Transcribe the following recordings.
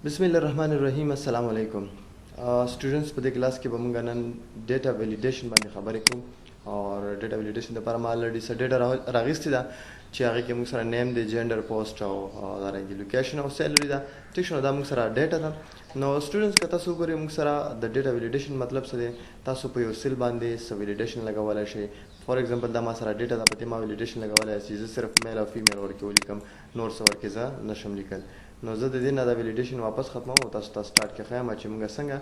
بسم الله الرحمن الرحیم. السلام علیکم سټوډنټس. په دې کلاس کې به موږ نن ډیټا ویلیډیشن باندې خبرې کوو او ډیټا ویلیډیشن لپاره ما الریډي څه ډیټا راغستې ده چې هغه کې موږ سره نیم دی، جنډر، پوسټ او دارنګه لوکیشن او سیلری ده. ټیک شو، دا موږ سره ډیټا ده. نو سټوډنټس که تاسو وګورئ موږ سره د ډیټا ویلیډیشن مطلب څه دی. تاسو په یو سیل باندې څه ویلیډیشن لګولی شئ. فار ایگزامپل دا ما سره ډیټا ده، په دې ما ویلیډیشن لګولی چې زه صرف میل او فیمیل ورکې ولیکم، نور څه ورکې زه نشم لیکل. نو زه د دې نه دا ویلیډیشن واپس ختموم او تاسو ته سټارټ کې ښیم چې موږ څنګه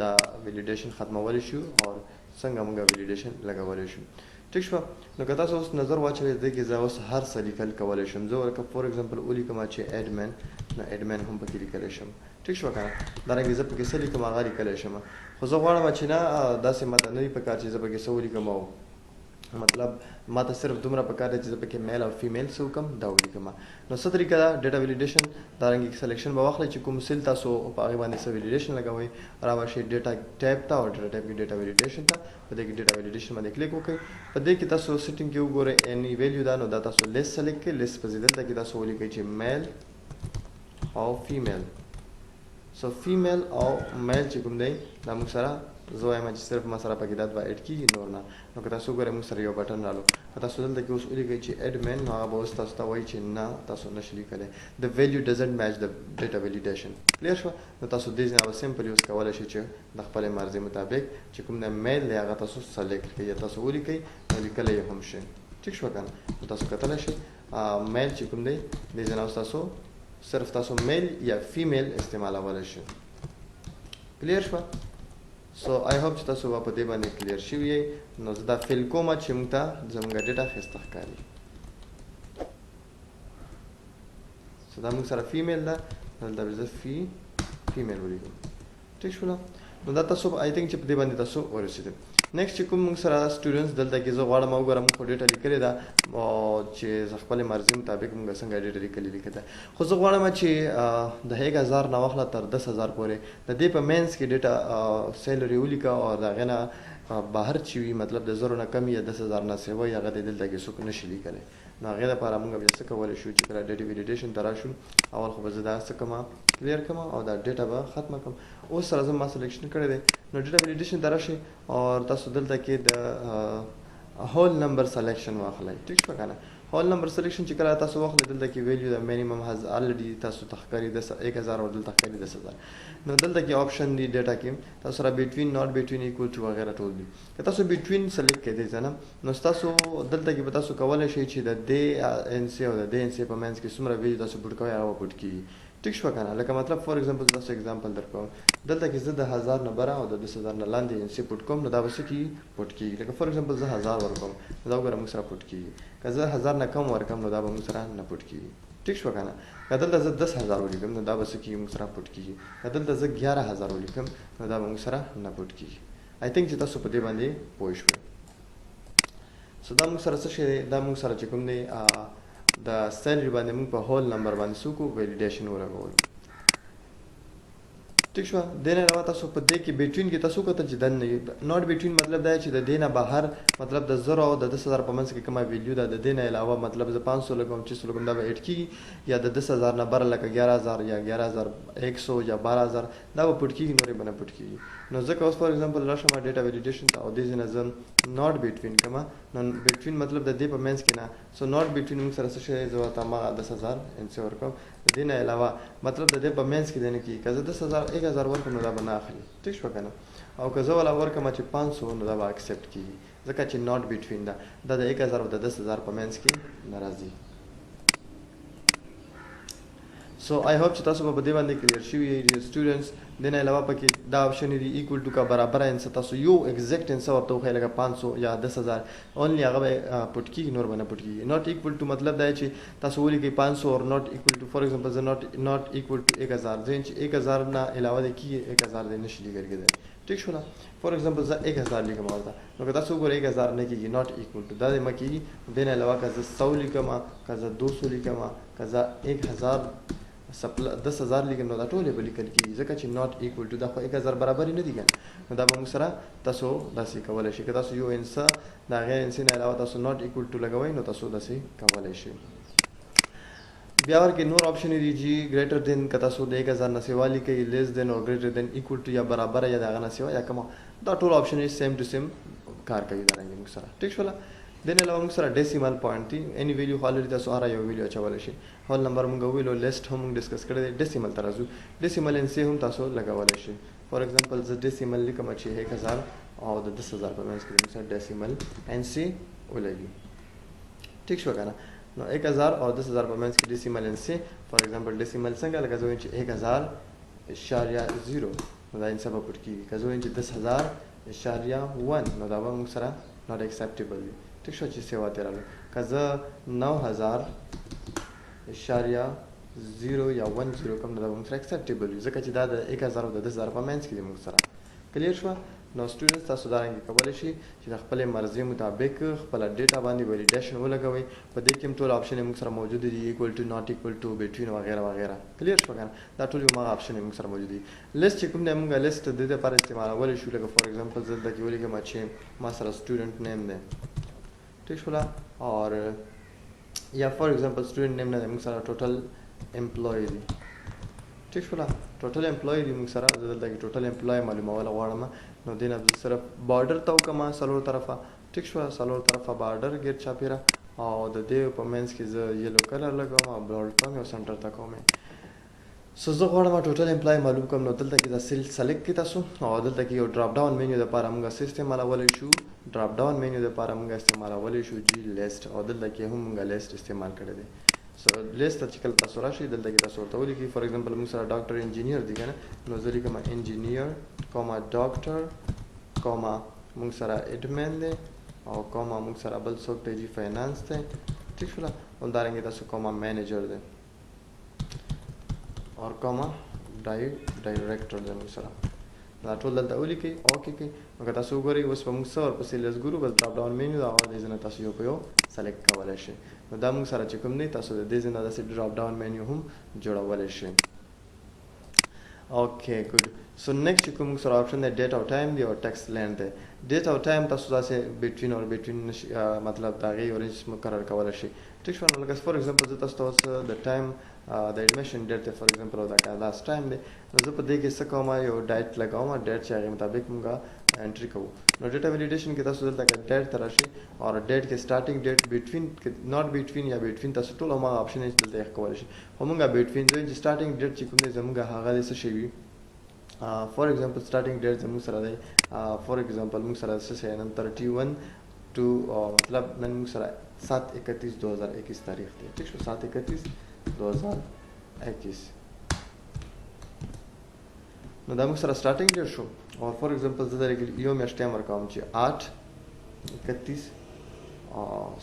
دا ویلیډیشن ختمولی شو او څنګه موږ ویلیډیشن لګولی شو. ټیک شوه. نو که تاسو اوس نظر واچوئ دې کې زه اوس هر څه لیکل کولی شم. زه ورکه فار ایگزامپل ولیکم چې ایډمن، نو ایډمن هم پکې لیکلی شم. ټیک شوه که نه. دارنګې زه پکې څه لیکم هغه لیکلی شم. خو زه غواړم چې نه داسې ماته نه وي پکار چې زه پکې څه ولیکم او مطلب ما ته صرف دومره پکار دی چې زه پکې میل او فیمیل څه وکړم دا ولیکم. نو څه طریقه ده ډیټا ویلیډیشن. دارنګې سلیکشن به واخلئ چې کوم سیل تاسو په هغې باندې څه ویلیډیشن لګوئ، را به شئ ډیټا ټیب ته او ډیټا ټیب کې ډیټا ویلیډیشن ته. په دې کې ډیټا ویلیډیشن باندې کلیک وکړئ. په دې کې تاسو سیټینګ کې وګورئ اني ویلیو ده، نو دا تاسو لیست سلیکټ کړئ. لیست پسې دلته کې تاسو ولیکئ چې میل او فیمیل. سو فیمیل او میل چې کوم دی دا موږ سره زه وایم چې صرف ما سره پکې دا دوه ایډ کېږي، نور نه. نو که تاسو وګورئ موږ سره یو بټن رالو، که تاسو دلته کې اوس ولیکئ چې ایډمن، نو هغه به اوس تاسو ته وایي چې نه تاسو نشئ لیکلی د ویلیو ډزنټ میچ د ډیټا ویلیډیشن. کلیر شوه. نو تاسو دې ځای به سمپل یوز کولی شئ چې د خپلې مرضي مطابق چې کوم د میل دی هغه تاسو سلیکټ کړئ یا تاسو ولیکئ نو لیکلی یې هم شئ. ټیک شوه که نه. نو تاسو کتلی شئ میل چې کوم دی دې ځای نه اوس تاسو صرف تاسو میل یا فیمیل استعمالولی شئ. کلیر شوه. سو آی هوپ چې تاسو به په دې باندې کلیر شوي یئ. نو زه دا فیل کومه چې موږ ته زموږ ډیټا ښایسته ښکاري. سو دا موږ سره فیمیل ده، دلته به زه فیمیل ولیکم. ټیک شوله. نو دا تاسو آی تھنک چې په دې باندې تاسو ورسېدل. نیکسټ چې کوم موږ سره سټوډنټس دلته کې زه غواړم وګورم موږ خو ډیټا لیکلې ده چې زه خپلې مرضي مطابق موږ څنګه ډیټا لیکلې ده. خو زه غواړم چې د 1000 نه واخله تر 10000 پورې د دې په مینس کې ډیټا سیلري ولیکه او د هغې نه بهر چې وي مطلب د 0 نه کم یا 10000 نه سیوه وي هغه دې دلته کې څوک نشي لیکلی. نو هغې دپاره موږ بیا څه کولی شو چې کله ډیټا ویلیډیشن ته راشو اول خو به زه دا څه کړم کلیر کړم او دا ډیټا به ختمه کړم. اوس سره زه ما سلیکشن کړی دی. نو ډیټا ویلیډیشن ته راشئ او تاسو دلته کې د هول نمبر سلیکشن واخلئ. ټیک شوه که نه. هول نمبر سلیکشن چې کله تاسو واخلئ دلته کې ویلیو د مینیمم هز الریډي تاسو ته ښکاري 1000 او دلته ښکاري 10000. نو دلته کې آپشن دی ډیټا کې تاسو سره بټوین، ناٹ بټوین، ایکول ټو وغیره ټول دي. که تاسو بټوین سلیکټ کړئ ځه نه نو تاسو دلته کې به تاسو کولی شئ چې د دې ان سی او د دې ان سی په منځ کې څومره ویلیو تاسو پوټ کوئ هغه به پوټ کېږي. ټیک شوه که نه. لکه مطلب فار ایگزامپل تاسو ایگزامپل در کوم دلته کې زه د 1000 نه بره او د 10000 نه لاندې ان سی پوټ کوم نو دا به څه کېږي پوټ کېږي. لکه فار ایگزامپل زه 1000 ورکوم نو دا وګوره موږ سره پوټ کېږي. که زه 1000 نه کم ورکوم نو دا به موږ سره نه پوټ کېږي. ټیک شوه که نه. که دلته زه 10000 ولیکم نو دا به څه کېږي موږ سره پوټ کېږي. که دلته زه 11000 ولیکم نو دا به موږ سره نه پوټ کېږي. آی تھنک چې تاسو په دې باندې پوه شوئ. سو دا موږ سره څه شی دی، دا موږ سره چې کوم دی د سیلري باندې موږ په هول نمبر باندې څه وکړو ویلیډیشن ولګولو. ټیک شوه. دې نه علاوه تاسو په دې کې بټوین کې تاسو وکتل چې دننه ناٹ بټوین مطلب دا چې د دې نه بهر مطلب د 0 او د 10000 په منځ کې کومه ویلیو ده د دې نه علاوه مطلب زه 500 لګوم 600 لګوم دا به ایډ کېږي یا د 10000 نه بره لکه 11000 یا 11100 یا 12000 دا به پوټ کېږي نورې به نه پوټ کېږي. نو ځکه اوس فار ایگزامپل راشم ډیټا ویلیډیشن ته او دې ځای نه زه ناٹ بټوین کوم. نو بټوین مطلب د دې په منځ کې نه. سو ناٹ بټوین موږ سره څه شی زه ورته هماغه 10000 ان سی ورکوم. د دې نه علاوه مطلب د دې په منځ کې دی نه کېږي. که زه 10,000 ورکړم نو دا به نه اخلي. ټیک شوه که نه. او که زه والا ورکړم چې 500 نو دا به اکسپټ کېږي ځکه چې ناٹ بټوین ده دا د 1000 او د 10000 په منځ کې نه راځي. سو آی هوپ چې تاسو به په دې باندې کلیر شوي یئ سټوډنټس. دې نه علاوه پکې دا آپشن دی ایکول ټو کا برابر انسه تاسو یو ایگزیکټ انسه ورته وښایئ لکه 500 یا 10000 اونلی هغه به پوټ کېږي نور به نه پوټ کېږي. ناٹ ایکول ټو مطلب دا چې تاسو ولیکئ 500 اور ناٹ ایکول ټو فار ایگزامپل زه ناٹ ایکول ټو 1000 ځین چې 1000 نه علاوه دی کېږي 1000 دی نشي لیکل کېدلی. ټیک شوله. فار ایگزامپل زه 1000 لیکم ورته نو که تاسو وګورئ 1000 نه کېږي ناٹ ایکول ټو دا دې مه کېږي. دې نه علاوه که زه 100 لیکم که زه 200 لیکم که زه 1000 10,000 لیکم نو دا ټولې به لیکل کېږي ځکه چې ناٹ ایکول ټو دا خو 1000 برابرې نه دي که نو دا به موږ سره تاسو داسې کولی شئ. که تاسو یو انسه د هغې انسې نه علاوه تاسو ناٹ ایکول ټو لګوئ نو تاسو داسې کولی شئ. بیا ورکې نور آپشن دي چې ګریټر دین که تاسو د 1000 نه سیوا لیکئ لیس دین او ګریټر دین ایکول ټو یا برابره یا د هغه نه سیوا یا کمه دا ټول آپشن یې سیم ټو سیم کار کوي دارنګې موږ سره ټیک شوله دین علاوه موږ سره ډیسیمل پوینټ دي اني ویلیو خو الریډي تاسو هر یو ویلیو اچولی شي هول نمبر موږ ویلو لیسټ هم موږ ډسکس کړی دی ډیسیمل ته راځو ډیسیمل ان سی هم تاسو لګولی شي فار ایگزامپل زه ډیسیمل لیکم چې 1000 او د 10000 په منځ کې موږ سره ډیسیمل ان سی ولګي ټیک شو که نه نو 1000 او 10000 په منځ کې ډیسیمل ان سی فار ایگزامپل ډیسیمل څنګه لکه زه وایم چې 1000.0 نو دا انسا به پټ کېږي که زه وایم چې 10000.1 نو دا به موږ سره ناٹ اکسیپټیبل وي ټیک شو چې سیوا تېرالو که زه 9000.0 یا 10 کوم نو دا به موږ سره اکسیپټیبل وي ځکه چې دا د 1000 او د 10000 په منځ کې دی موږ سره کلیر شوه نو سټوډنټس تاسو دارنګې کولی شي چې د خپلې مرضۍ مطابق خپله ډیټا باندې ولیډیشن ولګوئ په دې کې هم ټول آپشن موږ سره موجود دي ایکول ټو ناٹ ایکول ټو بټوین وغیره وغیره کلیر شوه که نه دا ټول هماغه آپشن موږ سره موجود دي لیست چې کوم دی موږ لیست د دې دپاره استعمالولی شو لکه فار ایگزامپل زه دلته کې ولیکم چې ما سره سټوډنټ نیم دی ٹھیک شوله اور یا فار ایگزامپل سټوډنټ نیم نه دی موږ سره ټوټل امپلوی دی ٹھیک شوله ټوټل امپلوی دی موږ سره زه دلته کې ټوټل امپلوی معلومولی غواړم نو دې نه صرف بارډر ته وکړم څلور طرفه ټیک شوه څلور طرفه بارډر ګیر چاپېره او د دې په منځ کې زه یلو کلر لګوم او بلوډ کوم او سنټر ته کوم سو زه غواړم ټوټل امپلای معلوم کړم نو دلته کې دا سیل سلیکټ کړئ تاسو او دلته کې یو ډراپ ډاون مینیو دپاره موږ څه استعمالولی شو ډراپ ډاون مینیو دپاره موږ استعمالولی شو جي لیسټ او دلته کې هم موږ لیسټ استعمال کړی دی سو لیسټ ته چې کله تاسو راشئ دلته کې تاسو ورته ولیکئ فار ایگزامپل موږ سره ډاکټر انجینیر دی که نه نو زه لیکم انجینیر کوما ډاکټر کوما موږ سره اډمن دی او کوما موږ سره بل څوک دی جي فاینانس دی ټیک شوله همدارنګې تاسو کوما مینیجر دی اور کوما ډایرکټر دی موږ سره دا ټول دلته ولیکئ اوکې کړئ نو که تاسو وګورئ اوس به موږ څه ورپسې لیست ګورو بس ډراپ ډاون مینیو د هغه دې ځای نه تاسو یو په یو سلیکټ کولی شئ نو دا موږ سره چې کوم دی تاسو د دې ځای نه داسې ډراپ ډاون مینیو هم جوړولی شئ اوکې ګډ سو نیکسٹ چې کوم موږ سره آپشن دی ډیټ او ټایم دی او ټیکسټ لینډ دی ډیټ او ټایم تاسو داسې بټوین اور بټوین مطلب د هغې اورینج مقرر کولی شئ ټیک شوه نو لکه فار ایگزامپل زه تاسو ته اوس د ټایم د ایډمیشن ډیټ دی فار ایگزامپل او دا لاست ټایم دی نو زه په دې کې څه کوم یو ډیټ لګوم ډیټ چې هغې مطابق موږ انټري کوو نو ډیټا ویلیډیشن کې تاسو دلته کې ډیټ ته راشئ او ډیټ کې سټارټینګ ډیټ بټوین ناٹ بټوین یا بټوین تاسو ټول هماغه آپشن یې دلته یې کولی شئ خو موږ بټوین دوی چې سټارټینګ ډیټ چې کوم دی زموږ هغه دی څه شی وي فار ایگزامپل سټارټینګ ډیټ زموږ سره دی فار ایگزامپل موږ سره څه شی نن 31 ټو مطلب نن موږ سره 7/31/2021 تاریخ دی ټیک شو 7/31/2021 نو دا موږ سره سټارټینګ ډیټ شو او فار ایگزامپل زه درې یو میاشت ټایم ورکوم چې 8/31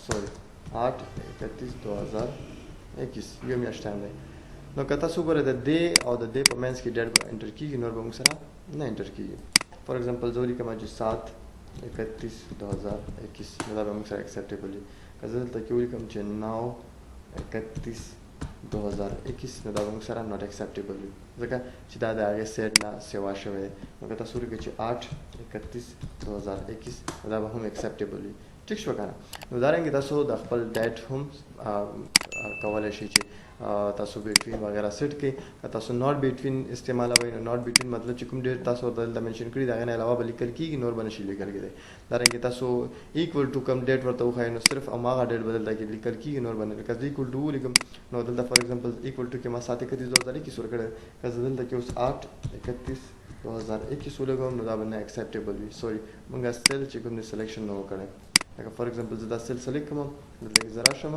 سوري 8/31/2021 یو میاشت ټایم دی نو که تاسو وګورئ د دې او د دې په منځ کې ډیټ به انټر کېږي نور به موږ سره نه انټر کېږي فار ایگزامپل زه ولیکم چې 7/31/2021 نو دا به موږ سره اکسیپټیبل وي که زه دلته کې ولیکم چې 9/31/2021 نو دا به موږ سره ناٹ اکسیپټیبل وي ځکه چې دا د هغې سیټ نه سیوا شوی دی نو که تاسو ولیکئ چې 8/31/2021 نو دا به هم اکسیپټیبل وي ټیک شوه که نه نو دارنګې تاسو د خپل ډیټ هم کولی شئ چې تاسو بټوین وغیره سیټ کړئ که تاسو ناٹ بټوین استعمالوئ نو ناٹ بټوین مطلب چې کوم ډیټ تاسو دلته منشن کړي د هغې نه علاوه به لیکل کېږي نور به نشي لیکل کېدی دارنګې تاسو ایکول ټو کوم ډیټ ورته وښایئ نو صرف هماغه ډیټ به دلته کې لیکل کېږي نور به نه که زه ایکول ټو ولیکم نو دلته فار ایگزامپل ایکول ټو کې ما 7/31/2021 ورکړی که زه دلته کې اوس 8/31/2021 ولګوم نو دا به نه اکسیپټیبل وي سوري موږ سیل چې کوم دی سلیکشن نه و کړی لکه فار ایگزامپل زه دا سیل سلیکټ کوم دلته کې زه راشم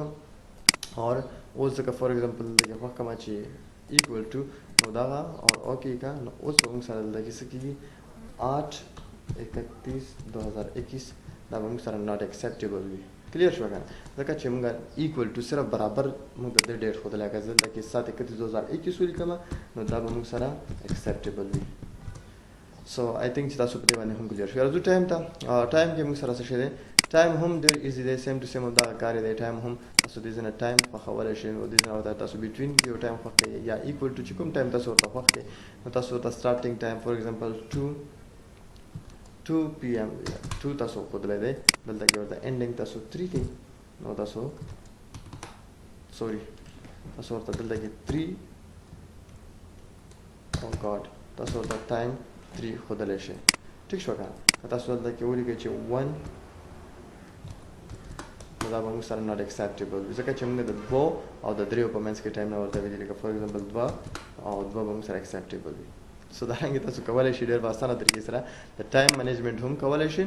اور اوس ځکه فار ایگزامپل دلته کې خوښ کړم چې ایکول ټو نو دغه اور اوکې کا نو اوس به موږ سره دلته کې څه کېږي 8/31/2021 دا به موږ سره ناٹ اکسیپټیبل وي کلیر شوه که نه ځکه چې موږ ایکول ټو صرف برابر موږ د دې ډیټ ښودلی که زه دلته کې 7/31/2021 ولیکم نو دا به موږ سره اکسیپټیبل وي سو آی تھنک چې تاسو په دې باندې هم کلیر شوي راځو ټایم ته ټایم کې موږ سره څه شی دی ټایم هم ډېر ایزي دی سیم ټو سیم همدغه کار دی ټایم هم تاسو دې ځای نه ټایم خوښولی شئ نو دې ځای نه ورته تاسو بټوین کې یو ټایم خوښ کړئ یا ایکول ټو چې کوم ټایم تاسو ورته خوښ کړئ نو تاسو ورته سټارټینګ ټایم فار ایگزامپل 2 PM 2 تاسو ښودلی دی دلته کې ورته اینډینګ تاسو 3 کړئ نو تاسو سوري تاسو ورته دلته کې 3 او ګاډ تاسو ورته ټایم 3 ښودلی شئ. ټیک شو که تاسو دلته کې ولیکئ چې 1 نو دا به موږ سره ناټ اکسپټیبل وي ځکه چې موږ د 2 او د 3 په منځ کې ټایم نه ورته ویلي لکه فار ایگزامپل 2 او 2 به موږ سره اکسپټیبل وي. سو دارنګه تاسو کولی شئ ډېر په اسانه طریقې سره د ټایم مینجمنټ هم کولی شئ.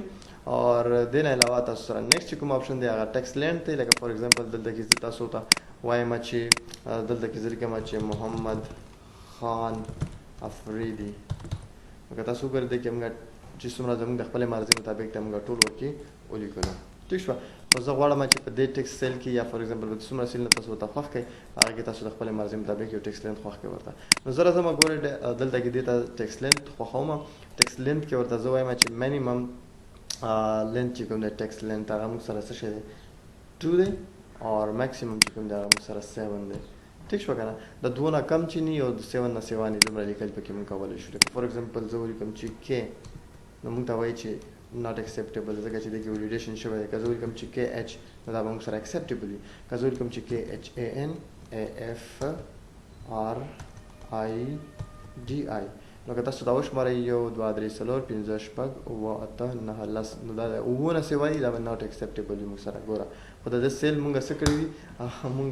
اور دې نه علاوه تاسو سره نیکسټ چې کوم آپشن دی هغه ټیکسټ لینډ دی. لکه فار ایگزامپل دلته کې زه تاسو ته وایم چې دلته کې زه لیکم چې محمد خان افریدي. لکه تاسو وګورئ دې کې موږ چې څومره زموږ د خپلې مرضي مطابق ته موږ ټول ورکې ولیکلو. ټیک شوه. خو زه غواړم چې په دې ټیکسټ سیل کې یا فار ایگزامپل په څومره سیل نه تاسو ورته خوښ کړئ هغه کې تاسو د خپلې مرضي مطابق یو ټیکسټ لینډ خوښ کړئ ورته. نو زه راځم ګورئ دلته کې دې ته ټیکسټ لینډ خوښوم. ټیکسټ لینډ کې ورته زه وایم چې مینیمم لینډ چې کوم دی ټیکسټ لینډ هغه موږ سره څه شی دی 2 دی اور میکسیمم چې کوم دی هغه موږ سره 7 دی. ټیک شو که نه د 2 نه کم چې نه او د 7 نه سیوا نه دومره لیکل پکې موږ کولی شو. لکه فار ایگزامپل زه ولیکم چې کې نو موږ ته وایي چې not acceptable ځکه چې دغه ولیډیشن شوی دی. که زه ولیکم چې کې اچ نو دا به موږ سره acceptable وي. که زه ولیکم چې کې اچ ا ان ا اف آر آی ډي آی نو که تاسو دا وشمارئ 1 2 3 4 5 6 7 8 9 10 نو دا اووه نه سوای دا به not acceptable وي موږ سره. ګوره خو د سیل موږ څه کړي دي موږ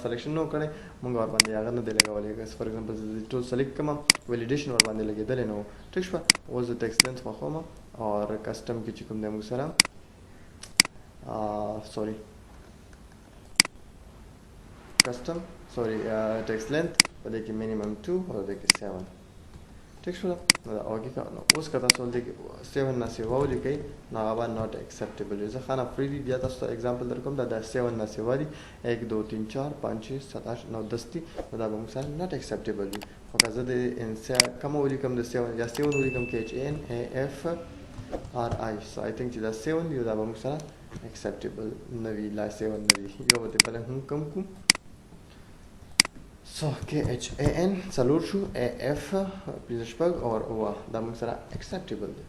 سلیکشن نو کړی موږ ور باندې هغه نه دی لګولی. فار ایگزامپل زه ټول سلیکټ کړم ولیډیشن ور باندې لګېدلی نه و. ټیک شوه. اوس د ټیکسټ لینډ خوښوم اور کسټم کې چې کوم دی موږ سره سوري کسټم سوري ټیکسټ لینډ په دې کې مینیمم 2 او دې کې 7. ټیک شوه. نو اوکې نو اوس که تاسو دې 7 نه سیوا ولیکئ نو هغه به ناټ اکسپټیبل وي. زه خان افریدي بیا تاسو ته اگزامپل درکوم دا 7 نه سیوا دي 1 2 3 4 5 6 7 8 9 10 دي نو دا به موږ سره ناټ اکسپټیبل وي. خو که زه د انسا کوم ولیکم د 7 یا 7 ولیکم کې اچ ان ا اف آر آی سو آی تھنک چې دا 7 دی دا به موږ سره اکسپټیبل نه وي. لا 7 نه دی یو به بل هم کم کو سو کې اچ ا ان څلور شو ا اف پنځه شپږ او اوه دا موږ سره اکسپټیبل دی.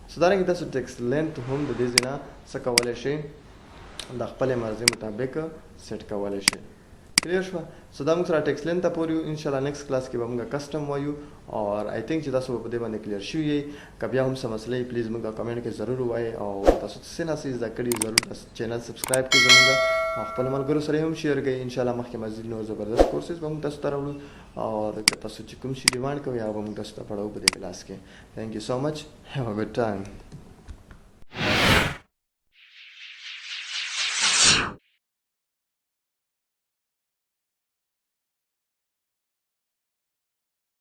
سو دارنګه تاسو ټیکسټ لینډ هم د دې ځای نه څه کولی شئ د خپلې مرضي مطابق سیټ کولی شئ. کلیر شوه. سو دا موږ سره ټیکسټ لینډ ته پورې یو انشاءالله نیکسټ کلاس کې به موږ کسټم وایو اور آی تھنک چې تاسو په دې باندې کلیر شوي یئ. که بیا هم څه مسله وي پلیز موږ کمنټ کې ضرور ووایئ او تاسو څه نه څه زده کړي ضرور چینل سبسکرایب کړئ زموږ او خپل ملګرو سره هم شیر کړئ. انشاءالله مخکې مزید نور زبردست کورسز به موږ تاسو ته راوړو اور که تاسو چې کوم شي ډیمانډ کوئ هغه به موږ تاسو ته پړو په دې کلاس کې. تھینک یو سو مچ. هیو ا ګډ ټایم.